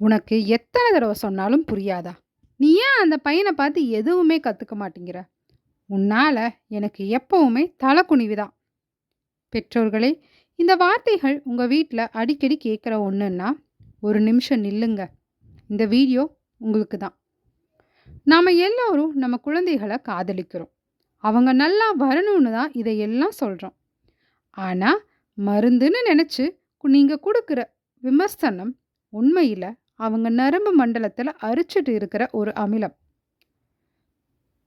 உனக்கு எத்தனை தடவை சொன்னாலும் புரியாதா? நீ ஏன் அந்த பையன பார்த்து எதுவுமே கத்துக்க மாட்டேங்கிற? உன்னால எனக்கு எப்பவுமே தலகுனிவு தான். பெற்றோர்களே, இந்த வார்த்தைகள் உங்க வீட்ல அடிக்கடி கேட்குற ஒண்ணுன்னா, ஒரு நிமிஷம் நில்லுங்க. இந்த வீடியோ உங்களுக்கு தான். நாம எல்லோரும் நம்ம குழந்தைகள காதலிக்கிறோம். அவங்க நல்லா வரணும்னு தான் இதையெல்லாம் சொல்றோம். ஆனா, மருந்துன்னு நெனச்சு நீங்க குடுக்குற விமர்சனம் உண்மையில அவங்க நரம்பு மண்டலத்துல அரிச்சிட்டு இருக்கிற ஒரு அமிலம்.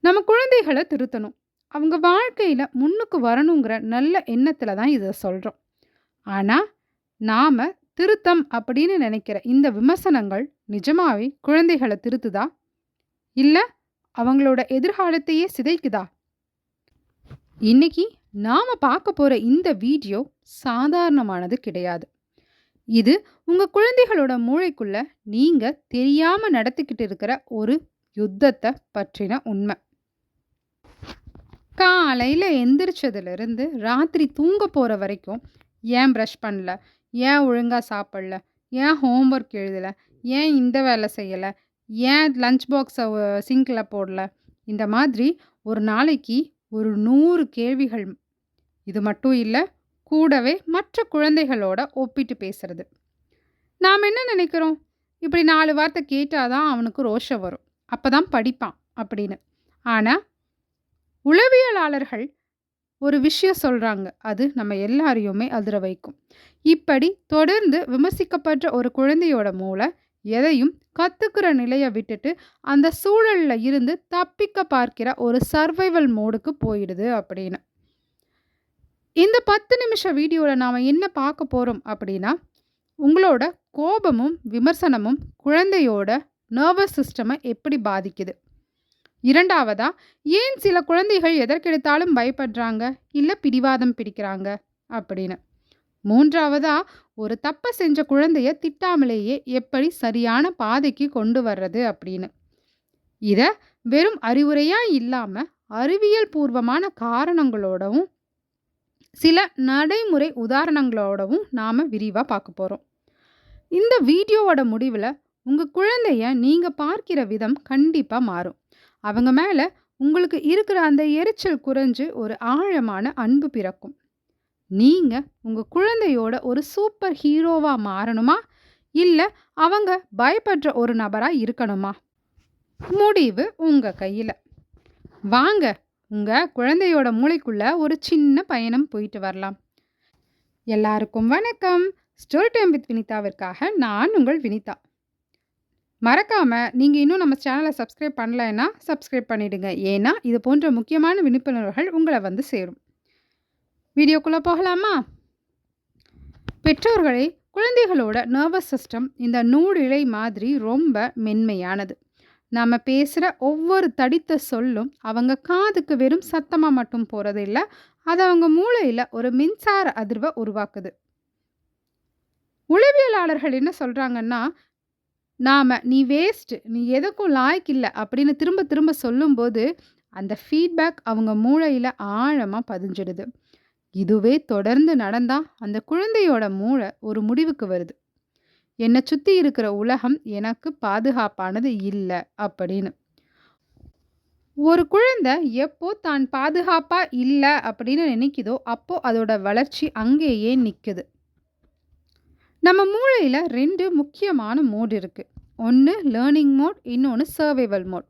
நம்ம குழந்தைகள திருத்தணும். அவங்க வாழ்க்கையில முன்னுக்கு வரணுங்கிற நல்ல எண்ணத்துல தான் இத சொல்றோம். ஆனா, நாம திருத்தம் அப்படின்னு நினைக்கிற இந்த விமர்சனங்கள் நிஜமாவே குழந்தைகள திருத்துதா? இல்ல அவங்களோட எதிர்காலத்தையே சிதைக்குதா? இன்னைக்கு நாம பார்க்க போற இந்த வீடியோ சாதாரணமானது கிடையாது. இது உங்க குழந்தைகளோட மூளைக்குள்ள நீங்க தெரியாம நடத்திக்கிட்டு இருக்கிற ஒரு யுத்தத்தை பற்றின உண்மை. காலையில எந்திரிச்சதுலேருந்து ராத்திரி தூங்க போற வரைக்கும் ஏன் ப்ரஷ் பண்ணல, ஏன் ஒழுங்கா சாப்பிடல, ஏன் ஹோம்ஒர்க் எழுதல, ஏன் இந்த வேலை செய்யல, ஏன் லஞ்ச் பாக்ஸை சிங்கில் போடல, இந்த மாதிரி ஒரு நாளைக்கு ஒரு 100 கேள்விகள். இது மட்டும் இல்லை, கூடவே மற்ற குழந்தைகளோட ஒப்பிட்டு பேசுறது. நாம் என்ன நினைக்கிறோம்? இப்படி 4 வார்த்தை கேட்டாதான் அவனுக்கு ரோஷம் வரும், அப்பதான் படிப்பான் அப்படின்னு. ஆனால் உளவியலாளர்கள் ஒரு விஷயம் சொல்றாங்க, அது நம்ம எல்லாரையுமே அதிர வைக்கும். இப்படி தொடர்ந்து விமர்சிக்கப்பட்ட ஒரு குழந்தையோட மூளை எதையும் கத்துக்கிற நிலையை விட்டுட்டு அந்த சூழல்ல இருந்து தப்பிக்க பார்க்கிற ஒரு சர்வைவல் மோடுக்கு போயிடுது அப்படின்னு. இந்த 10 நிமிஷ வீடியோவில் நாம் என்ன பார்க்க போகிறோம் அப்படின்னா, உங்களோட கோபமும் விமர்சனமும் குழந்தையோட நர்வஸ் சிஸ்டமை எப்படி பாதிக்குது. இரண்டாவதா, ஏன் சில குழந்தைகள் எதற்கெடுத்தாலும் பயப்படுறாங்க, இல்லை பிடிவாதம் பிடிக்கிறாங்க அப்படின்னு. மூன்றாவதா, ஒரு தப்பை செஞ்ச குழந்தைய திட்டாமலேயே எப்படி சரியான பாதைக்கு கொண்டு வர்றது அப்படின்னு. இதை வெறும் அறிவுரையா இல்லாம அறிவியல் பூர்வமான காரணங்களோடவும் சில நடைமுறை உதாரணங்களோடவும் நாம விரிவா பார்க்க போறோம். இந்த வீடியோவோட முடிவில் உங்க குழந்தைய நீங்க பார்க்கிற விதம் கண்டிப்பா மாறும். அவங்க மேல உங்களுக்கு இருக்கிற அந்த எரிச்சல் குறைஞ்சு ஒரு ஆழமான அன்பு பிறக்கும். நீங்க உங்க குழந்தையோட ஒரு சூப்பர் ஹீரோவா மாறணுமா, இல்ல அவங்க பயப்படுற ஒரு நபரா இருக்கணுமா? முடிவு உங்க கையில. வாங்க உங்க குழந்தையோட மூளைக்குள்ள ஒரு சின்ன பயணம் போயிட்டு வரலாம். எல்லாருக்கும் வணக்கம். ஸ்டோரி டைம் வித் வினிதாவிற்காக நான் உங்கள் வினிதா. மறக்காம நீங்க இன்னும் நம்ம சேனலை சப்ஸ்கிரைப் பண்ணலைன்னா சப்ஸ்கிரைப் பண்ணிடுங்க. ஏன்னா இது போன்ற முக்கியமான விழிப்புணர்வுகள் உங்களை வந்து சேரும். வீடியோக்குள்ள போகலாமா? பெற்றோர்களே, குழந்தைகளோட நர்வஸ் சிஸ்டம் இந்த நூலிழை மாதிரி ரொம்ப மென்மையானது. நாம் பேசுகிற ஒவ்வொரு தடித்த சொல்லும் அவங்க காதுக்கு வெறும் சத்தமாக மட்டும் போகிறது இல்லை, அது அவங்க மூளையில் ஒரு மின்சார அதிர்வை உருவாக்குது. உளவியலாளர்கள் என்ன சொல்கிறாங்கன்னா, நீ வேஸ்ட், நீ எதுக்கும் லாய்க்கு இல்லை அப்படின்னு திரும்ப திரும்ப சொல்லும்போது அந்த ஃபீட்பேக் அவங்க மூளையில் ஆழமாக பதிஞ்சிடுது. இதுவே தொடர்ந்து நடந்தால் அந்த குழந்தையோட மூளை ஒரு முடிவுக்கு வருது, என்னை சுற்றி இருக்கிற உலகம் எனக்கு பாதுகாப்பானது இல்லை அப்படின்னு. ஒரு குழந்தை எப்போ தான் பாதுகாப்பாக இல்லை அப்படின்னு நினைக்குதோ அப்போ அதோட வளர்ச்சி அங்கேயே நிற்குது. நம்ம மூளையில் 2 முக்கியமான மோட் இருக்குது. ஒன்று லேர்னிங் மோட், இன்னொன்று சர்வைவல் மோட்.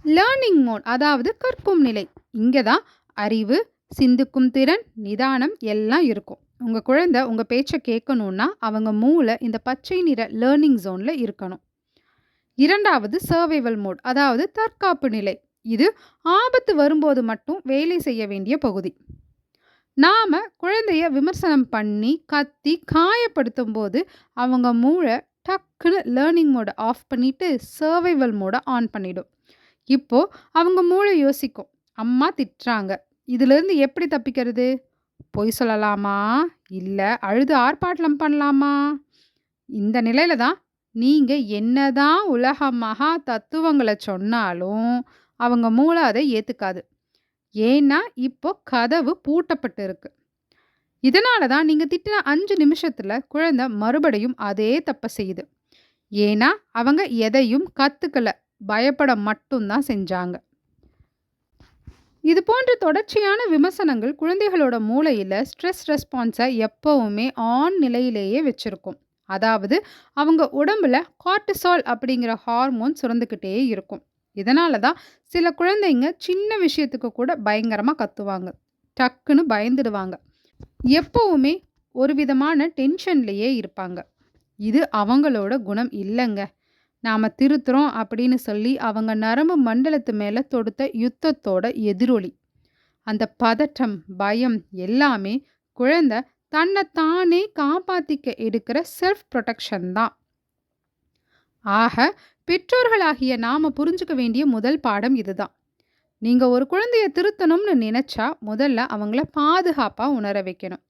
லேர்னிங் மோட் அதாவது கற்கும் நிலை. இங்கே தான் அறிவு, சிந்திக்கும் திறன், நிதானம் எல்லாம் இருக்கும். உங்கள் குழந்தை உங்கள் பேச்சை கேட்கணுன்னா அவங்க மூளை இந்த பச்சை நிற லேர்னிங் ஜோனில் இருக்கணும். இரண்டாவது சர்வைவல் மோட் அதாவது தற்காப்பு நிலை. இது ஆபத்து வரும்போது மட்டும் வேலை செய்ய வேண்டிய பகுதி. நாம் குழந்தைய விமர்சனம் பண்ணி கத்தி காயப்படுத்தும் போது அவங்க மூளை டக்குன்னு லேர்னிங் மோடை ஆஃப் பண்ணிவிட்டு சர்வைவல் மோடை ஆன் பண்ணிடும். இப்போது அவங்க மூளை யோசிக்கும், அம்மா திட்டுறாங்க, இதிலிருந்து எப்படி தப்பிக்கிறது? பொய் சொல்லலாமா, இல்லை அழுது ஆர்ப்பாட்டம் பண்ணலாமா? இந்த நிலையில தான் நீங்கள் என்னதான் உலக மகா தத்துவங்களை சொன்னாலும் அவங்க மூளை அதை ஏற்றுக்காது. ஏன்னா இப்போ கதவு பூட்டப்பட்டு இருக்கு. இதனால தான் நீங்கள் திட்டின 5 நிமிஷத்தில் குழந்தை மறுபடியும் அதே தப்பை செய்யுது. ஏன்னா அவங்க எதையும் கத்துக்கல, பயப்பட மட்டும்தான் செஞ்சாங்க. இது போன்ற தொடர்ச்சியான விமர்சனங்கள் குழந்தைகளோட மூளையில ஸ்ட்ரெஸ் ரெஸ்பான்ஸை எப்பவுமே ஆன் நிலையிலேயே வச்சிருக்கும். அதாவது அவங்க உடம்புல கார்டிசால் அப்படிங்கிற ஹார்மோன் சுரந்துக்கிட்டே இருக்கும். இதனால தான் சில குழந்தைங்க சின்ன விஷயத்துக்கு கூட பயங்கரமா கத்துவாங்க, டக்குன்னு பயந்துடுவாங்க, எப்பவுமே ஒரு விதமான டென்ஷன்லயே இருப்பாங்க. இது அவங்களோட குணம் இல்லைங்க. நாம திருத்துறோம் அப்படின்னு சொல்லி அவங்க நரம்பு மண்டலத்து மேல தொடுத்த யுத்தத்தோட எதிரொலி. அந்த பதட்டம், பயம் எல்லாமே குழந்தை தன்னை தானே காப்பாத்திக்க எடுக்கிற செல்ஃப் ப்ரொடெக்ஷன் தான். ஆக பெற்றோர்களாகிய நாம புரிஞ்சுக்க வேண்டிய முதல் பாடம் இதுதான். நீங்க ஒரு குழந்தைய திருத்தணும்னு நினைச்சா முதல்ல அவங்கள பாதுகாப்பா உணர வைக்கணும்.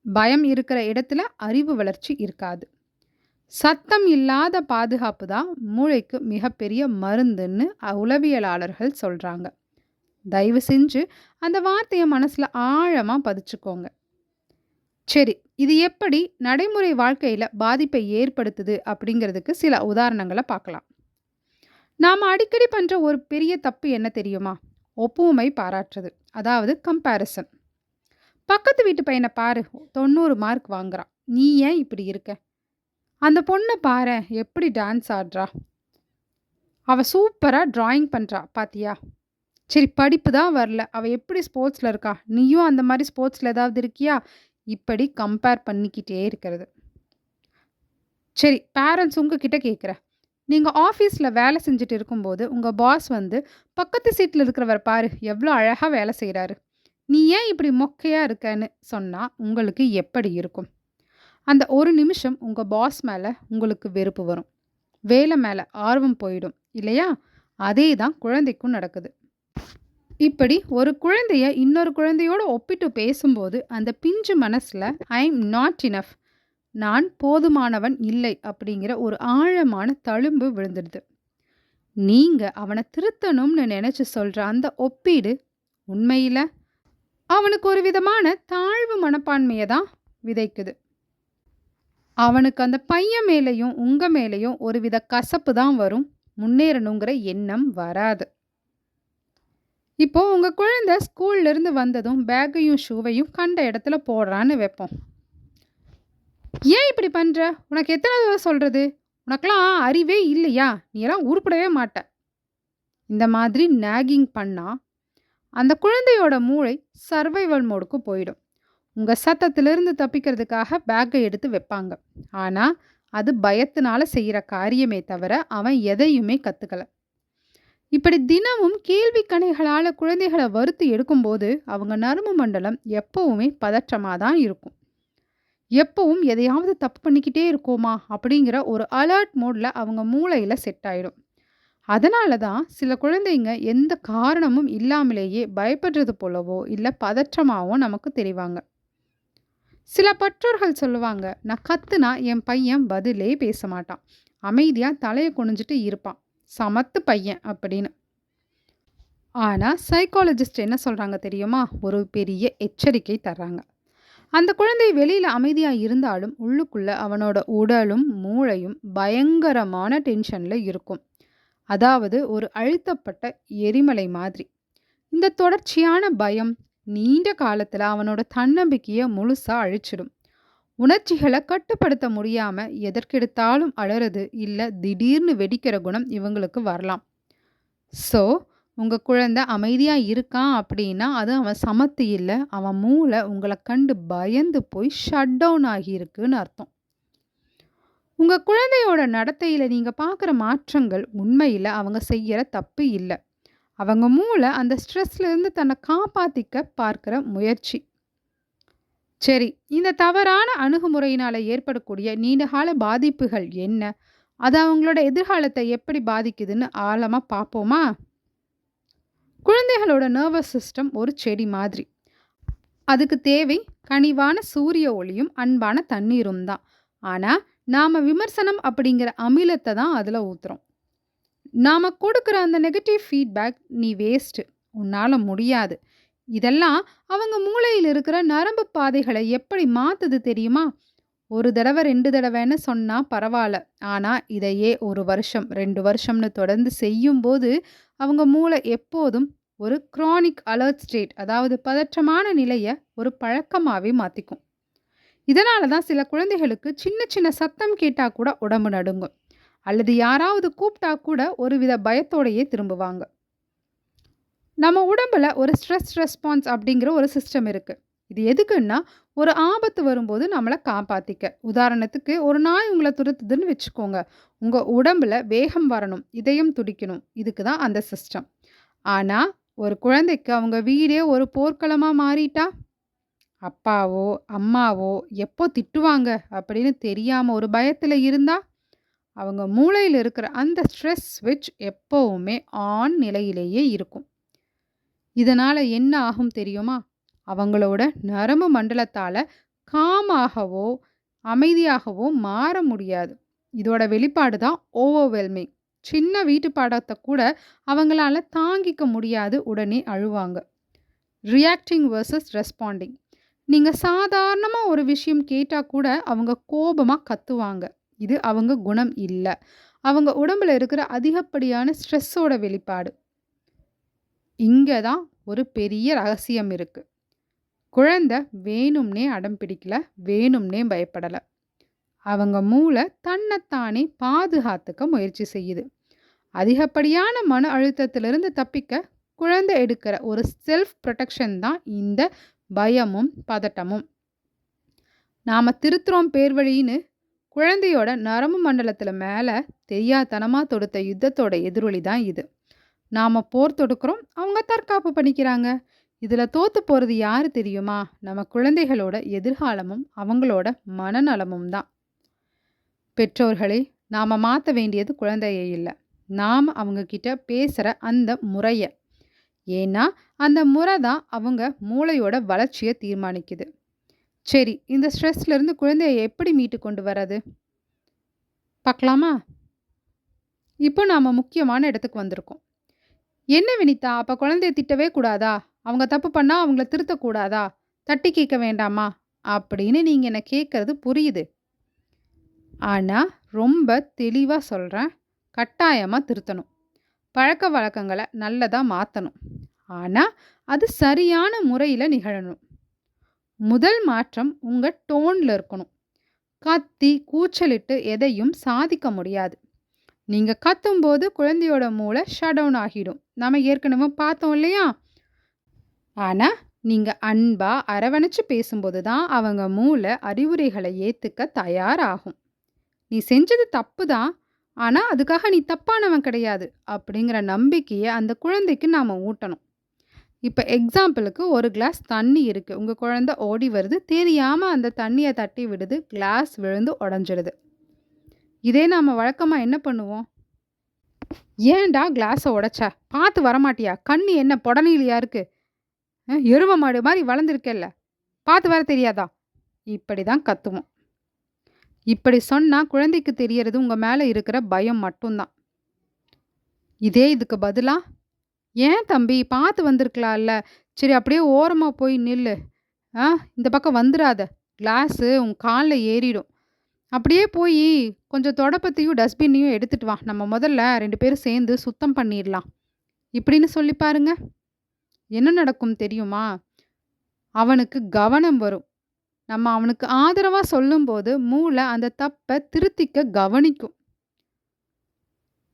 பயம் இருக்கிற இடத்துல அறிவு வளர்ச்சி இருக்காது. சத்தம் இல்லாத பாதுகாப்பு தான் மூளைக்கு மிகப்பெரிய மருந்துன்னு உளவியலாளர்கள் சொல்றாங்க. தயவு செஞ்சு அந்த வார்த்தையை மனசுல ஆழமா பதிச்சுக்கோங்க. சரி, இது எப்படி நடைமுறை வாழ்க்கையில பாதிப்பை ஏற்படுத்துது அப்படிங்கிறதுக்கு சில உதாரணங்களை பார்க்கலாம். நாம அடிக்கடி பண்ற ஒரு பெரிய தப்பு என்ன தெரியுமா? ஒப்புமை பாராட்டுறது, அதாவது கம்பேரிசன். பக்கத்து வீட்டு பையனை பாரு, 90 மார்க் வாங்குறான், நீ ஏன் இப்படி இருக்க? அந்த பொண்ணை பாரு, எப்படி டான்ஸ் ஆடுறா, அவ சூப்பரா டிராயிங் பண்றா பாத்தியா? சரி, படிப்பு தான் வரல, அவ எப்படி ஸ்போர்ட்ஸ்ல இருக்கா, நீயும் அந்த மாதிரி ஸ்போர்ட்ஸ்ல ஏதாவது இருக்கியா? இப்படி கம்பேர் பண்ணிக்கிட்டே இருக்கிறது. சரி, பேரண்ட்ஸ் உங்ககிட்ட கேட்குற, நீங்க ஆஃபீஸ்ல வேலை செஞ்சுட்டு இருக்கும்போது உங்க பாஸ் வந்து பக்கத்து சீட்ல இருக்கிறவர் பாரு எவ்வளோ அழகா வேலை செய்கிறாரு, நீ ஏன் இப்படி மொக்கையா இருக்கன்னு சொன்னா உங்களுக்கு எப்படி இருக்கும்? அந்த ஒரு நிமிஷம் உங்க பாஸ் மேல உங்களுக்கு வெறுப்பு வரும், வேலை மேல ஆர்வம் போயிடும் இல்லையா? அதே தான் குழந்தைக்கும் நடக்குது. இப்படி ஒரு குழந்தைய இன்னொரு குழந்தையோட ஒப்பிட்டு பேசும்போது அந்த பிஞ்சு மனசுல ஐ எம் நாட் இனஃப், நான் போதுமானவன் இல்லை அப்படிங்கிற ஒரு ஆழமான தழும்பு விழுந்துடுது. நீங்க அவனை திருத்தணும்னு நினைச்சு சொல்ற அந்த ஒப்பீடு உண்மையில அவனுக்கு ஒரு விதமான தாழ்வு மனப்பான்மையை தான் விதைக்குது. அவனுக்கு அந்த பையன் மேலேயும் உங்க மேலேயும் ஒரு வித கசப்பு தான் வரும், முன்னேறணுங்கிற எண்ணம் வராது. இப்போ உங்க குழந்தை ஸ்கூல்ல இருந்து வந்ததும் பேக்கையும் ஷூவையும் கண்ட இடத்துல போடுறான்னு வைப்போம். ஏன் இப்படி பண்ற, உனக்கு எத்தனை தடவை சொல்றது, உனக்கெல்லாம் அறிவே இல்லையா, நீ எல்லாம் உருப்படவே மாட்ட, இந்த மாதிரி நாகிங் பண்ணா அந்த குழந்தையோட மூளை சர்வைவல் மோடுக்கு போயிடும். உங்க சத்தத்திலிருந்து தப்பிக்கிறதுக்காக பேக்கை எடுத்து வைப்பாங்க. ஆனா அது பயத்தினால செய்யற காரியமே தவிர அவன் எதையுமே கத்துக்கல. இப்படி தினமும் கேள்வி கணைகளால குழந்தைகளை வறுத்து எடுக்கும்போது அவங்க நரம்பு மண்டலம் எப்பவுமே பதற்றமாக தான் இருக்கும். எப்பவும் எதையாவது தப்பு பண்ணிக்கிட்டே இருக்கோமா அப்படிங்கிற ஒரு அலர்ட் மோட்ல அவங்க மூளையில செட் ஆயிடும். அதனால தான் சில குழந்தைங்க எந்த காரணமும் இல்லாமலேயே பயப்படுறது போலவோ இல்லை பதற்றமாவோ நமக்கு தெரிவாங்க. சில பெற்றோர்கள் சொல்லுவாங்க, நான் கத்துனா என் பையன் பதிலே பேச மாட்டான், அமைதியா தலையை குனிஞ்சிட்டு இருப்பான், சமத்து பையன் அப்படின்னு. ஆனா சைக்காலஜிஸ்ட் என்ன சொல்றாங்க தெரியுமா? ஒரு பெரிய எச்சரிக்கை தர்றாங்க. அந்த குழந்தை வெளியில அமைதியா இருந்தாலும் உள்ளுக்குள்ள அவனோட உடலும் மூளையும் பயங்கரமான டென்ஷன்ல இருக்கும். அதாவது ஒரு அழுத்தப்பட்ட எரிமலை மாதிரி. இந்த தொடர்ச்சியான பயம் நீண்ட காலத்துல அவனோட தன்னம்பிக்கையை முழுசா அழிச்சிடும். உணர்ச்சிகளை கட்டுப்படுத்த முடியாம எதற்கெடுத்தாலும் அழறது இல்ல திடீர்னு வெடிக்கிற குணம் இவங்களுக்கு வரலாம். ஸோ உங்க குழந்தை அமைதியா இருக்கான் அப்படின்னா அது அவன் சமத்து இல்லை, அவன் மூளை உங்களை கண்டு பயந்து போய் ஷட் டவுன் ஆகியிருக்குன்னு அர்த்தம். உங்க குழந்தையோட நடத்தையில நீங்க பார்க்குற மாற்றங்கள் உண்மையில அவங்க செய்யற தப்பு இல்லை, அவங்க மூளை அந்த ஸ்ட்ரெஸ்ல இருந்து தன்னை காப்பாத்திக்க பார்க்குற முயற்சி. சரி, இந்த தவறான அணுகுமுறையினால ஏற்படக்கூடிய நீண்டகால பாதிப்புகள் என்ன, அது அவங்களோட எதிர்காலத்தை எப்படி பாதிக்குதுன்னு ஆழமா பார்ப்போமா? குழந்தைகளோட நர்வஸ் சிஸ்டம் ஒரு செடி மாதிரி. அதுக்கு தேவை கனிவான சூரிய ஒளியும் அன்பான தண்ணீரும் தான். ஆனா நாம விமர்சனம் அப்படிங்கிற அமிலத்தை தான் அதுல ஊத்துறோம். நாம கொடுக்குற அந்த நெகட்டிவ் ஃபீட்பேக், நீ வேஸ்ட், உன்னால முடியாது, இதெல்லாம் அவங்க மூளையில் இருக்கிற நரம்பு பாதைகளை எப்படி மாத்துது தெரியுமா? ஒரு தடவை 2 தடவைன்னு சொன்னா பரவால்ல. ஆனா, இதையே 1 வருஷம், 2 வருஷம்னு தொடர்ந்து செய்யும்போது, அவங்க மூளை எப்போதும் ஒரு குரானிக் அலர்ட் ஸ்டேட், அதாவது பதற்றமான நிலைய ஒரு பழக்கமாவே மாத்திக்கும். இதனால தான் சில குழந்தைகளுக்கு சின்ன சின்ன சத்தம் கேட்டா கூட உடம்பு நடுங்கும். அல்லது யாராவது கூப்பிட்டா கூட ஒருவித பயத்தோடயே திரும்புவாங்க. நம்ம உடம்புல ஒரு ஸ்ட்ரெஸ் ரெஸ்பான்ஸ் அப்படிங்கிற ஒரு சிஸ்டம் இருக்கு. இது எதுக்குன்னா, ஒரு ஆபத்து வரும்போது நம்மள காப்பாத்திக்க. உதாரணத்துக்கு ஒரு நாய் உங்கள துரத்துதுன்னு வச்சுக்கோங்க. உங்க உடம்புல வேகம் வரணும், இதயம் துடிக்கணும். இதுக்கு தான் அந்த சிஸ்டம். ஆனா, ஒரு குழந்தைக்கு அவங்க வீடே ஒரு போர்க்களமா மாறிட்டா, அப்பாவோ, அம்மாவோ எப்போ திட்டுவாங்க அப்படின்னு தெரியாம ஒரு பயத்துல இருந்தா, அவங்க மூளையில இருக்கிற அந்த ஸ்ட்ரெஸ் ஸ்விட்ச் எப்பவுமே ஆன் நிலையிலேயே இருக்கும். இதனால என்ன ஆகும் தெரியுமா? அவங்களோட நரம்பு மண்டலத்தால காமாகவோ, அமைதியாகவோ மாற முடியாது. இதோட வெளிப்பாடு தான் ஓவர்வெல்மிங். சின்ன வீட்டு பாடத்த கூட அவங்களால தாங்கிக்க முடியாது, உடனே அழுவாங்க. Reacting versus responding. நீங்க சாதாரணமா ஒரு விஷயம் கேட்டா கூட அவங்க கோபமா கத்துவாங்க. இது அவங்க குணம் இல்ல. அவங்க உடம்புல இருக்கிற அதிகப்படியான ஸ்ட்ரெஸ்ஸோட வெளிப்பாடு. இங்க தான் ஒரு பெரிய ரகசியம் இருக்கு. குழந்தை வேணும்னே அடம் பிடிக்கல, வேணும்னே பயப்படல. அவங்க மூளை தன்னைத்தானே பாதுகாத்துக்க முயற்சி செய்யுது. அதிகப்படியான மன அழுத்தத்திலிருந்து தப்பிக்க குழந்தை எடுக்கிற ஒரு செல்ஃப் ப்ரொடெக்ஷன் தான் இந்த பயமும் பதட்டமும். நாம திருத்துறோம் பேர் வழின்னு குழந்தையோட நரம்பு மண்டலத்துல மேல தெரியாதனமா தொடுத்த யுத்தத்தோட எதிரொலி தான் இது. நாம போர் தொடுக்கிறோம், அவங்க தற்காப்பு பண்ணிக்கிறாங்க. இதுல தோத்து போறது யாரு தெரியுமா? நம்ம குழந்தைகளோட எதிர்காலமும் அவங்களோட மனநலமும் தான். பெற்றோர்களே, நாம மாத்த வேண்டியது குழந்தைய இல்ல, நாம அவங்க கிட்ட பேசுற அந்த முறைய. ஏன்னா அந்த முறை தான் அவங்க மூளையோட வளர்ச்சியை தீர்மானிக்குது. சரி, இந்த ஸ்ட்ரெஸ்ல இருந்து குழந்தைய எப்படி மீட்டு கொண்டு வர்றது பார்க்கலாமா? இப்போ நாம முக்கியமான இடத்துக்கு வந்திருக்கோம். என்ன வினிதா, அப்ப குழந்தைய திட்டவே கூடாதா? அவங்க தப்பு பண்ணா அவங்கள திருத்தக்கூடாதா? தட்டி கேட்க வேண்டாமா? அப்படின்னு நீங்க என்ன கேட்கறது புரியுது. ஆனா ரொம்ப தெளிவா சொல்றேன். கட்டாயமா திருத்தணும். பழக்க வழக்கங்களை நல்லதா மாத்தணும். ஆனா அது சரியான முறையில நிகழணும். முதல் மாற்றம் உங்க டோன்ல இருக்கணும். கத்தி கூச்சலிட்டு எதையும் சாதிக்க முடியாது. நீங்க கத்தும்போது குழந்தையோட மூளை ஷட் டவுன் ஆகிடும். நாம ஏற்கனவே பார்த்தோம் இல்லையா? ஆனா நீங்க அன்பா அரவணைச்சு பேசும்போது தான் அவங்க மூளை அறிவுரைகளை ஏத்துக்க தயாராகும். நீ செஞ்சது தப்பு தான், ஆனா அதுக்காக நீ தப்பானவன் கிடையாது அப்படிங்கிற நம்பிக்கையை அந்த குழந்தைக்கு நாம ஊட்டணும். இப்போ எக்ஸாம்பிளுக்கு ஒரு கிளாஸ் தண்ணி இருக்கு. உங்க குழந்தை ஓடி வருது, தெரியாம அந்த தண்ணியை தட்டி விடுது, கிளாஸ் விழுந்து உடஞ்சிடுது. இதே நாம வழக்கமா என்ன பண்ணுவோம்? ஏன்டா கிளாஸை உடைச்ச? பார்த்து வரமாட்டியா? கண்ணு என்ன புடனிலையா இருக்கு? எருவ மாடு மாதிரி வளர்ந்துருக்கல்ல, பார்த்து வர தெரியாதா? இப்படி தான் கத்துவோம். இப்படி சொன்னா குழந்தைக்கு தெரியறது உங்க மேல இருக்கிற பயம் மட்டும்தான். இதே இதுக்கு பதிலா, ஏன் தம்பி பார்த்து வந்திருக்கலாம்ல, சரி அப்படியே ஓரமா போய் நில்லு, இந்த பக்கம் வந்துடாத, கிளாஸு உன் காலில் ஏறிடும், அப்படியே போய் கொஞ்சம் தொடப்பத்தையும் டஸ்ட்பின்னையும் எடுத்துட்டு வா, நம்ம முதல்ல 2 பேரும் சேர்ந்து சுத்தம் பண்ணிடலாம் இப்படின்னு சொல்லி பாருங்க. என்ன நடக்கும் தெரியுமா? அவனுக்கு கவனம் வரும். நம்ம அவனுக்கு ஆதரவா சொல்லும்போது மூளை அந்த தப்பை திருத்திக்க கவனிக்கும்.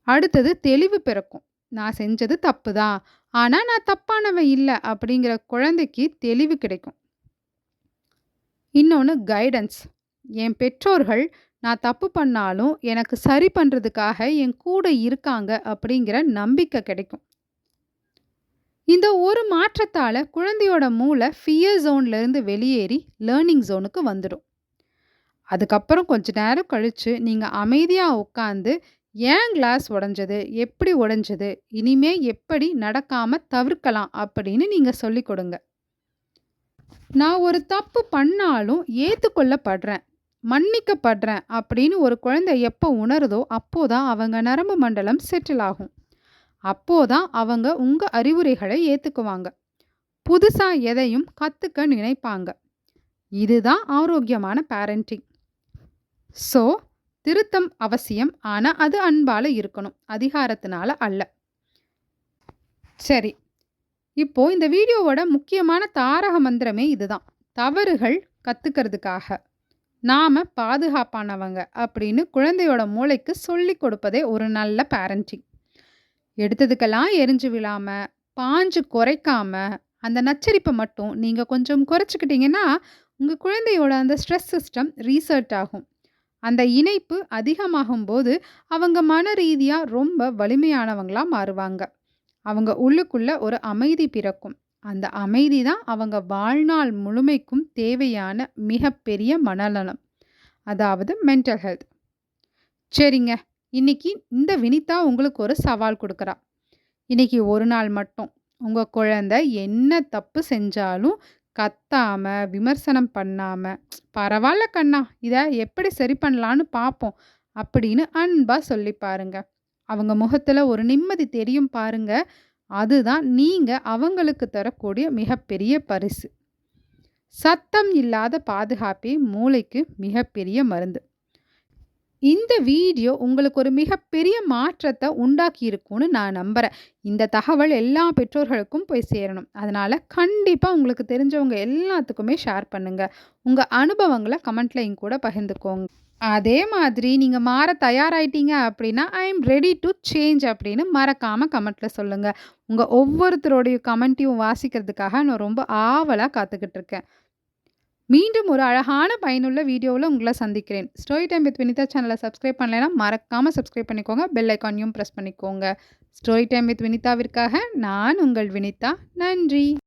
அடுத்தது தெளிவு பிறக்கும். நான் செஞ்சது தப்பு தான், ஆனா நான் தப்பானவன் இல்லை அப்படிங்கிற குழந்தைக்கு தெளிவு கிடைக்கும். இன்னொன்று கைடன்ஸ். என் பெற்றோர்கள் நான் தப்பு பண்ணாலும் எனக்கு சரி பண்ணுறதுக்காக என் கூட இருக்காங்க அப்படிங்கிற நம்பிக்கை கிடைக்கும். இந்த ஒரு மாற்றத்தால் குழந்தையோட மூளை ஃபியர் ஜோன்லேருந்து வெளியேறி லேர்னிங் ஜோனுக்கு வந்துடும். அதுக்கப்புறம் கொஞ்ச நேரம் கழித்து நீங்கள் அமைதியாக உட்காந்து, ஏன் கிளாஸ் உடஞ்சது, எப்படி உடஞ்சது, இனிமே எப்படி நடக்காமல் தவிர்க்கலாம் அப்படின்னு நீங்கள் சொல்லிக் கொடுங்க. நான் ஒரு தப்பு பண்ணாலும் ஏற்றுக்கொள்ளப்படுறேன், மன்னிக்கப்படுறேன் அப்படின்னு ஒரு குழந்தை எப்போ உணருதோ அப்போதான் அவங்க நரம்பு மண்டலம் செட்டில் ஆகும். அப்போதான் அவங்க உங்கள் அறிவுரைகளை ஏற்றுக்குவாங்க, புதுசாக எதையும் கற்றுக்க நினைப்பாங்க. இதுதான் ஆரோக்கியமான பேரண்டிங். ஸோ திருத்தம் அவசியம். ஆனா அது அன்பால இருக்கணும். அதிகாரத்தினால அல்ல. சரி. இப்போ இந்த வீடியோவோட முக்கியமான தாரக மந்திரமே இதுதான். தவறுகள் கத்துக்கிறதுக்காக. நாம பாதுகாப்பானவங்க அப்படின்னு குழந்தையோட மூளைக்கு சொல்லிக் கொடுப்பதே ஒரு நல்ல பேரண்டிங். எடுத்ததுக்கெல்லாம் எரிஞ்சு விழாம, பாஞ்சு குறைக்காம, அந்த நச்சரிப்பை மட்டும் நீங்க கொஞ்சம் குறைச்சுக்கிட்டீங்கன்னா, உங்க குழந்தையோட அந்த ஸ்ட்ரெஸ் சிஸ்டம் ரீசெட் ஆகும். அந்த இணைப்பு அதிகமாகும்போது, அவங்க மன ரீதியா ரொம்ப வலிமையானவங்களா மாறுவாங்க. அவங்க உள்ளுக்குள்ள ஒரு அமைதி பிறக்கும். அந்த அமைதி தான் அவங்க வாழ்நாள் முழுமைக்கும் தேவையான மிகப்பெரிய மனநலம். அதாவது மென்டல் ஹெல்த். சரிங்க. இன்னைக்கு இந்த வினிதா உங்களுக்கு ஒரு சவால் குடுக்குறா. இன்னைக்கு ஒரு நாள் மட்டும் உங்க குழந்தை என்ன தப்பு செஞ்சாலும் கத்தாம, விமர்சனம் பண்ணாம, "பரவால்ல கண்ணா, இத எப்படி சரி பண்ணலான்னு பாப்போம்" அப்படின்னு அன்பா சொல்லி பாருங்க. அவங்க முகத்துல ஒரு நிம்மதி தெரியும் பாருங்க. அதுதான் நீங்க அவங்களுக்கு தரக்கூடிய மிகப்பெரிய பரிசு. சத்தம் இல்லாத பாதுகாப்பே மூளைக்கு மிகப்பெரிய மருந்து. இந்த வீடியோ உங்களுக்கு ஒரு மிகப்பெரிய மாற்றத்தை உண்டாக்கி இருக்கும்னு நான் நம்புறேன். இந்த தகவல் எல்லா பெற்றோர்களுக்கும் போய் சேரணும். அதனால கண்டிப்பா உங்களுக்கு தெரிஞ்சவங்க எல்லாத்துக்குமே ஷேர் பண்ணுங்க. உங்க அனுபவங்கள கமெண்ட்ல என் கூட பகிர்ந்துக்கோங்க. அதே மாதிரி நீங்க மாற தயாராயிட்டீங்க அப்படின்னா, ஐ அம் ரெடி டூ சேஞ்ச் அப்படின்னு மறக்காம கமெண்ட்ல சொல்லுங்க. உங்க ஒவ்வொருத்தருடைய கமெண்ட்டையும் வாசிக்கிறதுக்காக நான் ரொம்ப ஆவலா காத்துக்கிட்டு இருக்கேன். மீண்டும் ஒரு அழகான பயனுள்ள வீடியோவில் உங்களை சந்திக்கிறேன். ஸ்டோரி டைம் வித் வினிதா சேனலை சப்ஸ்கிரைப் பண்ணலைன்னா மறக்காமல் சப்ஸ்கிரைப் பண்ணிக்கோங்க. பெல் ஐக்கானையும் ப்ரெஸ் பண்ணிக்கோங்க. ஸ்டோரி டைம் வித் வினிதாவிற்காக நான் உங்கள் வினிதா. நன்றி.